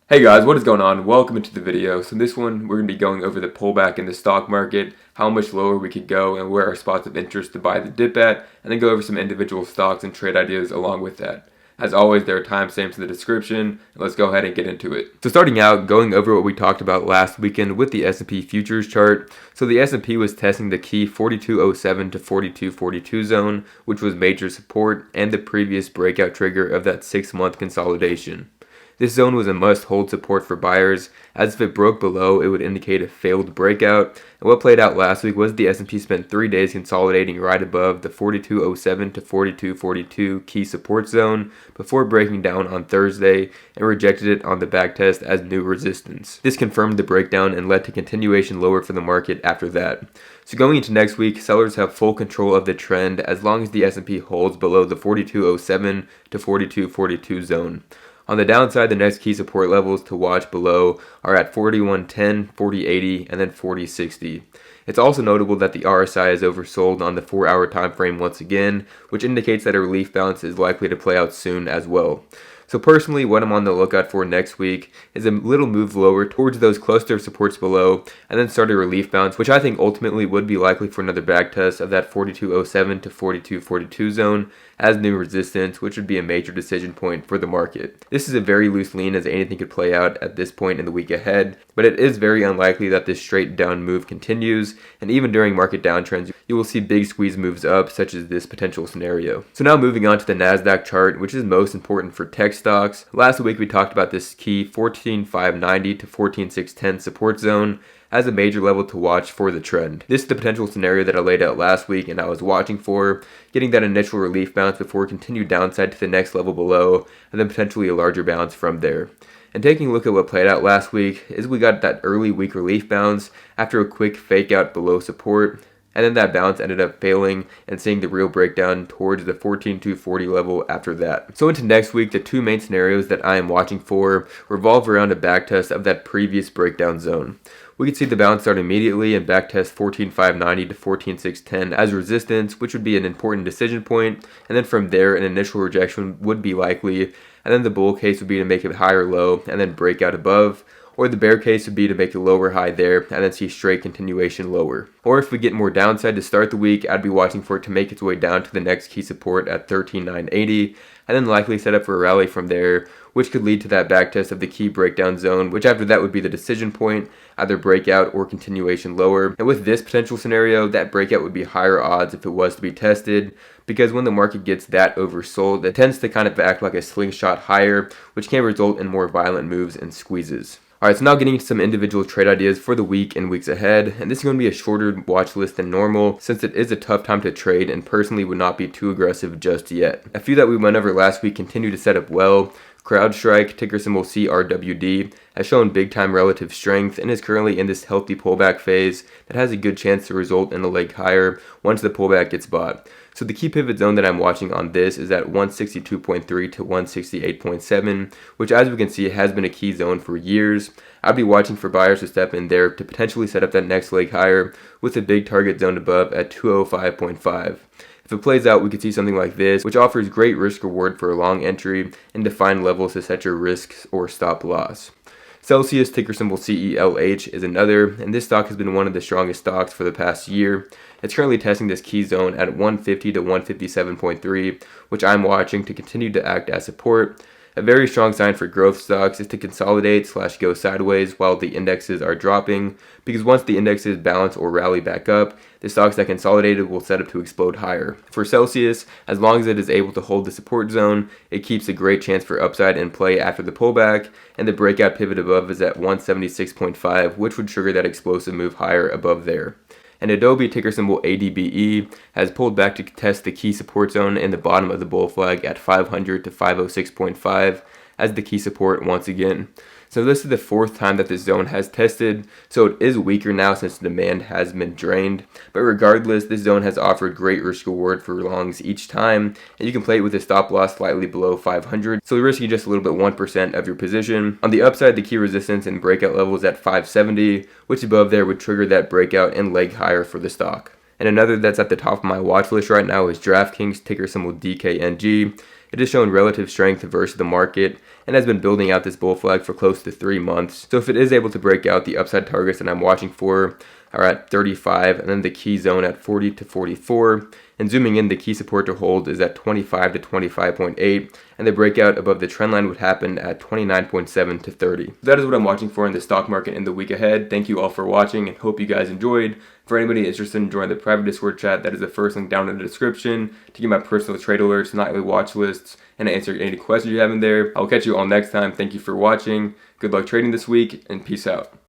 Hey guys, what is going on? Welcome into the video. So in this one, we're going to be going over the pullback in the stock market, how much lower we could go, and where our spots of interest to buy the dip at, and then go over some individual stocks and trade ideas along with that. As always, there are timestamps in the description, and let's go ahead and get into it. So starting out, going over what we talked about last weekend with the S&P futures chart. So the S&P was testing the key 4207 to 4242 zone, which was major support and the previous breakout trigger of that 6-month consolidation. This zone was a must-hold support for buyers, as if it broke below, it would indicate a failed breakout. And what played out last week was the S&P spent 3 days consolidating right above the 4207 to 4242 key support zone before breaking down on Thursday and rejected it on the backtest as new resistance. This confirmed the breakdown and led to continuation lower for the market after that. So going into next week, sellers have full control of the trend as long as the S&P holds below the 4207 to 4242 zone. On the downside, the next key support levels to watch below are at 4110, 4080, and then 4060. It's also notable that the RSI is oversold on the 4-hour time frame once again, which indicates that a relief bounce is likely to play out soon as well. So personally, what I'm on the lookout for next week is a little move lower towards those cluster supports below, and then start a relief bounce, which I think ultimately would be likely for another backtest of that 4207 to 4242 zone as new resistance, which would be a major decision point for the market. This is a very loose lean as anything could play out at this point in the week ahead, but it is very unlikely that this straight down move continues, and even during market downtrends, you will see big squeeze moves up, such as this potential scenario. So now moving on to the Nasdaq chart, which is most important for tech stocks. Last week we talked about this key 14,590 to 14,610 support zone as a major level to watch for the trend. This is the potential scenario that I laid out last week and I was watching for, getting that initial relief bounce before continued downside to the next level below, and then potentially a larger bounce from there. And taking a look at what played out last week is we got that early weak relief bounce after a quick fake out below support, and then that bounce ended up failing and seeing the real breakdown towards the 14,240 level after that. So into next week, the two main scenarios that I am watching for revolve around a backtest of that previous breakdown zone. We could see the bounce start immediately and backtest 14,590 to 14,610 as resistance, which would be an important decision point, and then from there an initial rejection would be likely, and then the bull case would be to make it higher low and then break out above, or the bear case would be to make a lower high there and then see straight continuation lower. Or if we get more downside to start the week, I'd be watching for it to make its way down to the next key support at 13,980 and then likely set up for a rally from there, which could lead to that backtest of the key breakdown zone, which after that would be the decision point, either breakout or continuation lower. And with this potential scenario, that breakout would be higher odds if it was to be tested, because when the market gets that oversold, it tends to kind of act like a slingshot higher, which can result in more violent moves and squeezes. Alright, so now getting into some individual trade ideas for the week and weeks ahead, and this is going to be a shorter watch list than normal since it is a tough time to trade and personally would not be too aggressive just yet. A few that we went over last week continue to set up well. Crowdstrike, ticker symbol CRWD, has shown big time relative strength and is currently in this healthy pullback phase that has a good chance to result in a leg higher once the pullback gets bought. So the key pivot zone that I'm watching on this is at 162.3 to 168.7, which as we can see has been a key zone for years. I'd be watching for buyers to step in there to potentially set up that next leg higher with a big target zone above at 205.5. If it plays out, we could see something like this, which offers great risk reward for a long entry and defined levels to set your risks or stop loss. Celsius, ticker symbol CELH, is another, and this stock has been one of the strongest stocks for the past year. It's currently testing this key zone at 150 to 157.3, which I'm watching to continue to act as support. A very strong sign for growth stocks is to consolidate / go sideways while the indexes are dropping, because once the indexes balance or rally back up, the stocks that consolidated will set up to explode higher. For Celsius, as long as it is able to hold the support zone, it keeps a great chance for upside in play after the pullback, and the breakout pivot above is at 176.5, which would trigger that explosive move higher above there. And Adobe, ticker symbol ADBE, has pulled back to test the key support zone in the bottom of the bull flag at 500 to 506.5 as the key support once again. So this is the fourth time that this zone has tested, so it is weaker now since the demand has been drained. But regardless, this zone has offered great risk reward for longs each time, and you can play it with a stop loss slightly below 500, so you're risking just a little bit 1% of your position. On the upside, the key resistance and breakout level is at 570, which above there would trigger that breakout and leg higher for the stock. And another that's at the top of my watch list right now is Draftkings, ticker symbol DKNG. It has shown relative strength versus the market and has been building out this bull flag for close to 3 months. So if it is able to break out, the upside targets that I'm watching for are at 35, and then the key zone at 40 to 44. And zooming in, the key support to hold is at 25 to 25.8, and the breakout above the trend line would happen at 29.7 to 30. That is what I'm watching for in the stock market in the week ahead. Thank you all for watching, and hope you guys enjoyed. For anybody interested in joining the private Discord chat, that is the first link down in the description to get my personal trade alerts, nightly watch lists, and answer any questions you have in there. I'll catch you all next time. Thank you for watching. Good luck trading this week, and peace out.